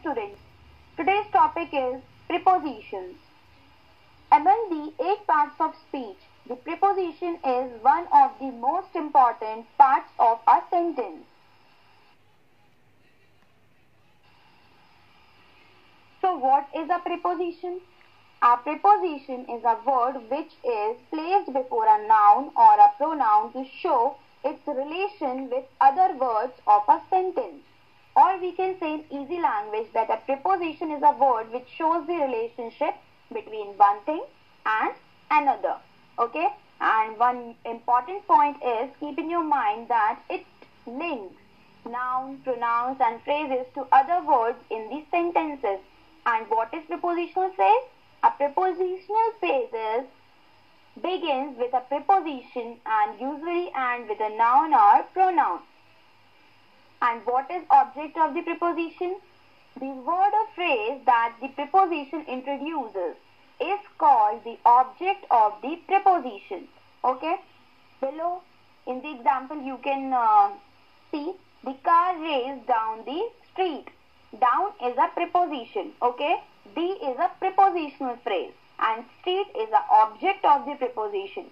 students. Today's topic is prepositions. Among the 8 parts of speech, the preposition is one of the most important parts of a sentence. So what is a preposition? A preposition is a word which is placed before a noun or a pronoun to show its relation with other words of a sentence. Or we can say in easy language that a preposition is a word which shows the relationship between one thing and another. Okay? And one important point is keep in your mind that it links nouns, pronouns and phrases to other words in the sentences. And what is prepositional phrase? A prepositional phrase begins with a preposition and usually ends with a noun or pronoun. And what is object of the preposition? The word or phrase that the preposition introduces is called the object of the preposition. Okay? Below in the example you can see the car raced down the street. Down is a preposition. Okay? D is a prepositional phrase and street is the object of the preposition.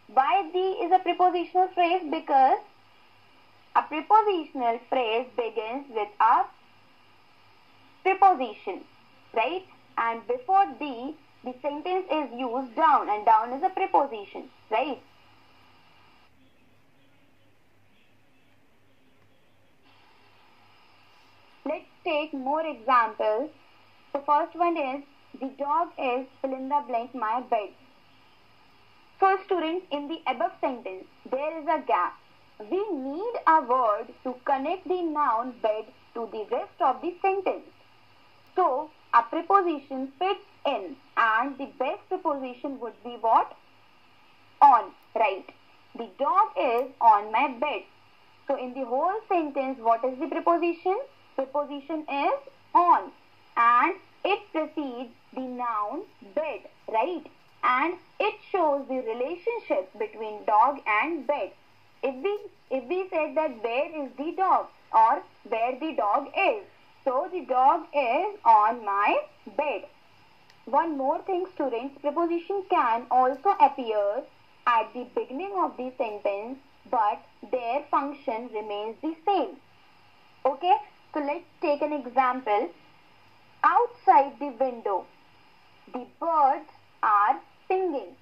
Why D is a prepositional phrase? Because a prepositional phrase begins with a preposition, right? And before D, the sentence is used down and down is a preposition, right? Let's take more examples. The first one is, the dog is fill in the blank my bed. So students, in the above sentence, there is a gap. We need a word to connect the noun bed to the rest of the sentence. So, a preposition fits in and the best preposition would be what? On, right? The dog is on my bed. So, in the whole sentence, what is the preposition? Preposition is on and it precedes the noun bed, right? And it shows the relationship between dog and bed. If we said that where is the dog or where the dog is, so the dog is on my bed. One more thing students, preposition can also appear at the beginning of the sentence but their function remains the same. Okay, so let's take an example. Outside the window, the birds are singing.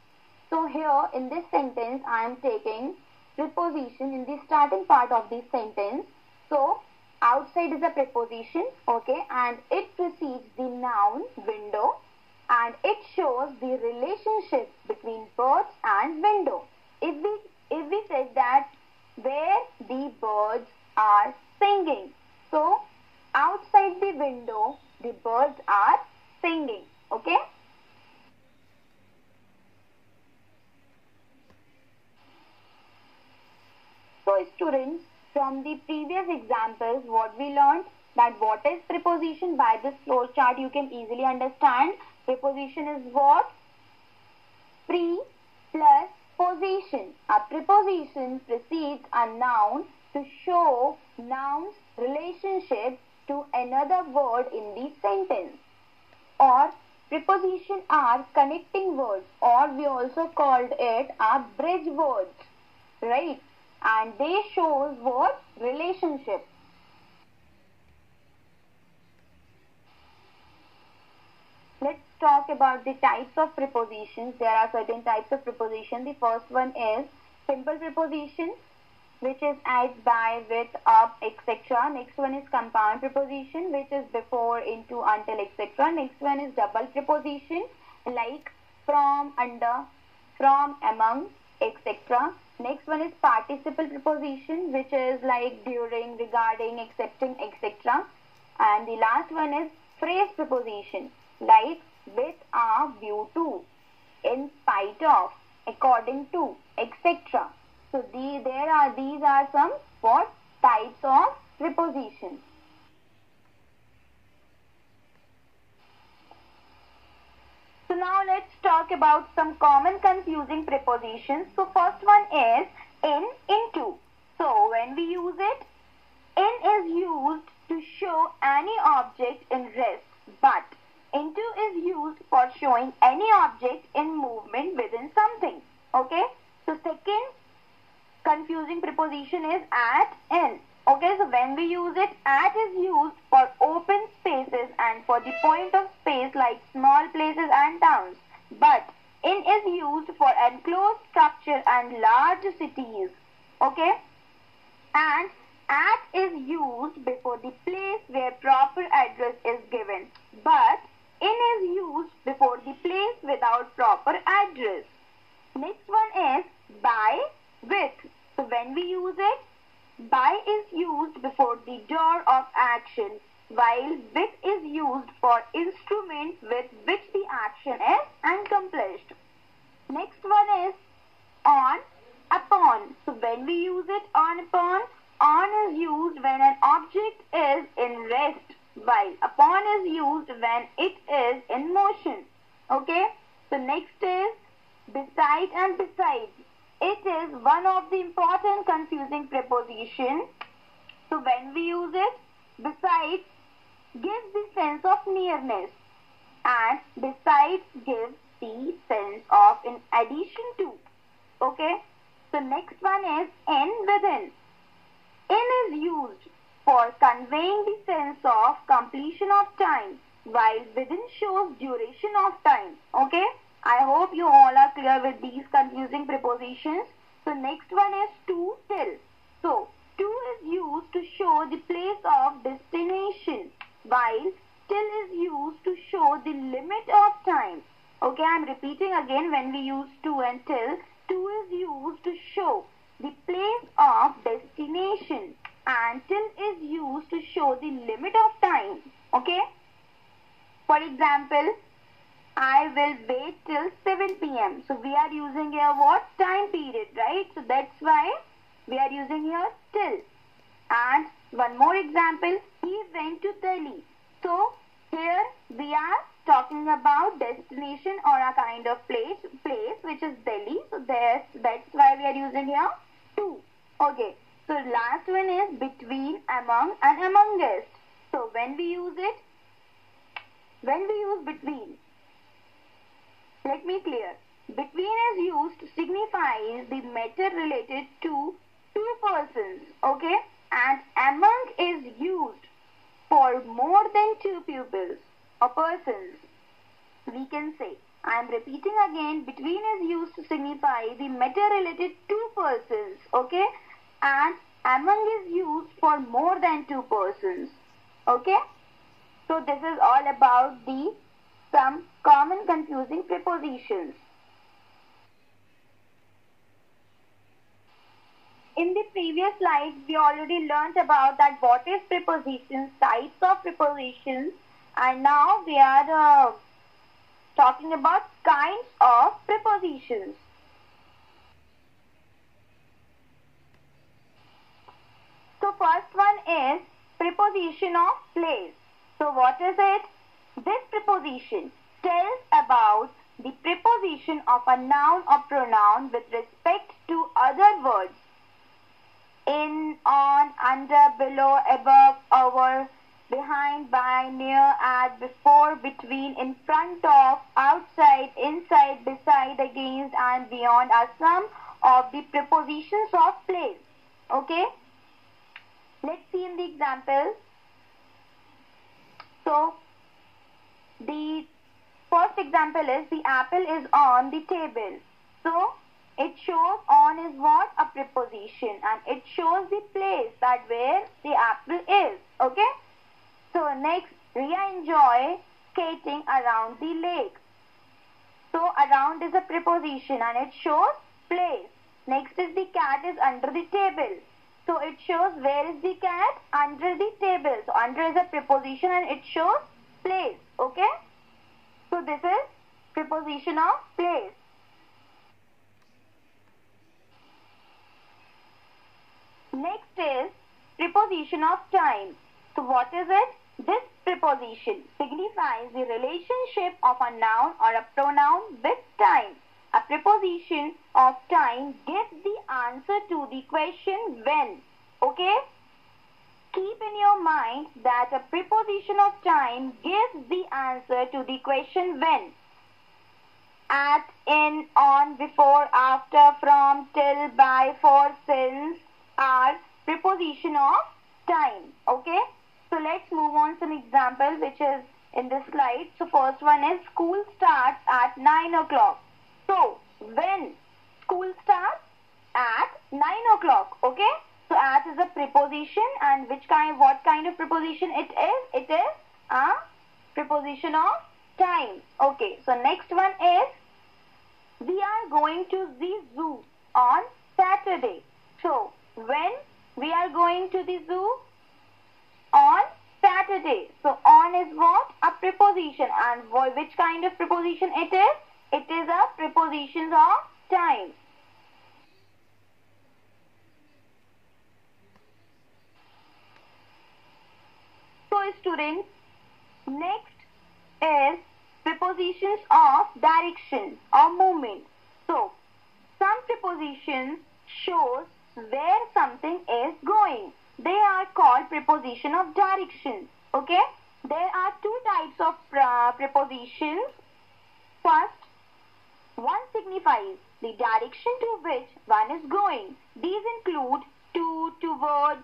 So here in this sentence I am taking preposition in the starting part of the sentence. So outside is a preposition, okay, and it precedes the noun window and it shows the relationship between birds and window. If we said that where the birds are singing, so outside the window the birds are singing. Okay? So students, from the previous examples, what we learned that what is preposition? By this flow chart you can easily understand. Preposition is what? Pre plus position. A preposition precedes a noun to show noun's relationship to another word in the sentence. Or preposition are connecting words, or we also called it a bridge words, right? And they shows what? Relationship. Let's talk about the types of prepositions. There are certain types of preposition. The first one is simple preposition, which is as, by, with, up, etc. Next one is compound preposition, which is before, into, until, etc. Next one is double preposition, like from, under, from, among, etc. Next one is participle preposition, which is like during, regarding, accepting, etc. And the last one is phrase preposition, like with a view to, in spite of, according to, etc. So these are some what types of prepositions. So now let's talk about some common confusing prepositions. So first one is in, into. So when we use it, in is used to show any object in rest, but into is used for showing any object in movement within something. Okay, so second confusing preposition is at, in. Okay, so when we use it, at is used for open spaces and for the point of space like small places and towns. But in is used for enclosed structure and large cities. Okay, and at is used before the place where proper address is given. But in is used before the place without proper address. Next one is by, with. So when we use it, by is used before the door of action, while with is used for instrument with which the action is accomplished. Next one is on, upon. So when we use it, on is used when an object is in rest, while upon is used when it is in motion. Okay, so next is beside and besides. It is one of the important confusing preposition. So when we use it, besides gives the sense of nearness and besides gives the sense of in addition to. Okay, so next one is in, within. In is used for conveying the sense of completion of time, while within shows duration of time. Okay, I hope you all are clear with these confusing prepositions. So next one is to, till. So to is used to show the place of destination, while till is used to show the limit of time. Okay, I am repeating again, when we use to and till, to is used to show the place of destination and till is used to show the limit of time. Okay, for example, I will wait till 7 p.m. So we are using here what? Time period, right? So that's why we are using here till. And one more example, he went to Delhi. So here we are talking about destination or a kind of place which is Delhi. So that's why we are using here to. Okay, so last one is between, among and amongst. So when we use it, when we use between, let me clear. Between is used to signify the matter related to two persons. Okay, and among is used for more than two pupils or persons. We can say, I am repeating again, between is used to signify the matter related to persons. Okay, and among is used for more than two persons. Okay, so this is all about the some common confusing prepositions. In the previous slides, we already learnt about that what is prepositions, types of prepositions, and now we are talking about kinds of prepositions. So first one is preposition of place. So what is it? This preposition tells about the preposition of a noun or pronoun with respect to other words. In, on, under, below, above, over, behind, by, near, at, before, between, in front of, outside, inside, beside, against, and beyond are some of the prepositions of place. Okay? Let's see in the examples. So, the first example is the apple is on the table. So, it shows on is what? A preposition, and it shows the place that where the apple is. Okay? So, next, Ria enjoy skating around the lake. So, around is a preposition and it shows place. Next is the cat is under the table. So, it shows where is the cat? Under the table. So, under is a preposition and it shows place. Okay? So, this is preposition of place. Next is preposition of time. So, what is it? This preposition signifies the relationship of a noun or a pronoun with time. A preposition of time gives the answer to the question when. Okay? Keep in your mind that a preposition of time gives the answer to the question when. At, in, on, before, after, from, till, by, for, since are preposition of time. Okay? So let's move on some example which is in this slide. So first one is school starts at 9 o'clock. So when school starts? At 9 o'clock. Okay? So at is a preposition, and what kind of preposition it is? It is a preposition of time. Okay. So next one is we are going to the zoo on Saturday. So when we are going to the zoo? On Saturday. So on is what? A preposition, and which kind of preposition it is? It is a preposition of time. So students, next is prepositions of direction or movement. So some prepositions shows where something is going. They are called preposition of direction. Okay? There are two types of prepositions. First, one signifies the direction to which one is going. These include to, towards,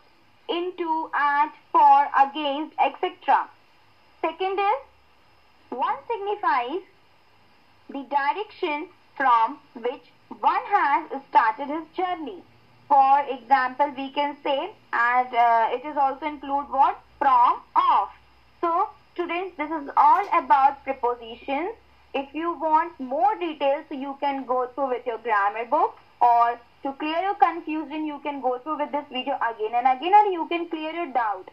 into, at, for, against, etc. Second is, one signifies the direction from which one has started his journey. For example, we can say, and it is also include what? From, of. So, students, this is all about prepositions. If you want more details, you can go through with your grammar book, or to clear your confusion, you can go through with this video again and again, or you can clear your doubt.